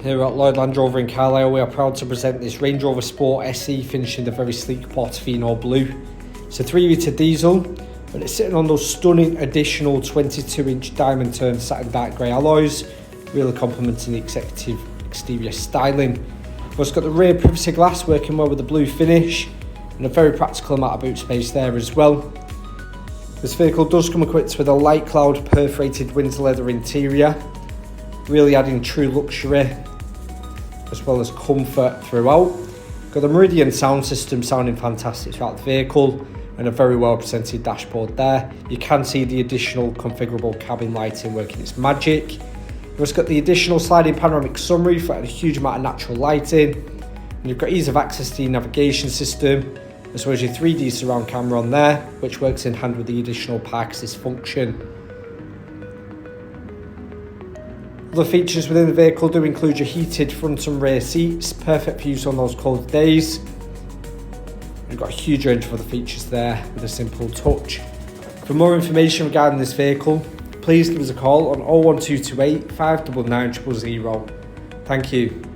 Here at Lloyd Land Rover in Carlisle, we are proud to present this Range Rover Sport SE finished in the very sleek Portofino Blue. It's a 3-litre diesel, but it's sitting on those stunning additional 22-inch diamond turned satin dark grey alloys, really complementing the executive exterior styling. It's got the rear privacy glass working well with the blue finish, and a very practical amount of boot space there as well. This vehicle does come equipped with a light cloud perforated Windsor leather interior, really adding true luxury as well as comfort throughout. Got the Meridian sound system sounding fantastic throughout the vehicle, and a very well presented dashboard there. You can see the additional configurable cabin lighting working its magic. It's got the additional sliding panoramic sunroof and a huge amount of natural lighting, and you've got ease of access to your navigation system, as well as your 3D surround camera on there, which works in hand with the additional park assist function. Other features within the vehicle do include your heated front and rear seats, perfect for use on those cold days. You've got a huge range of other features there with a simple touch. For more information regarding this vehicle, please give us a call on 01228 599 000. Thank you.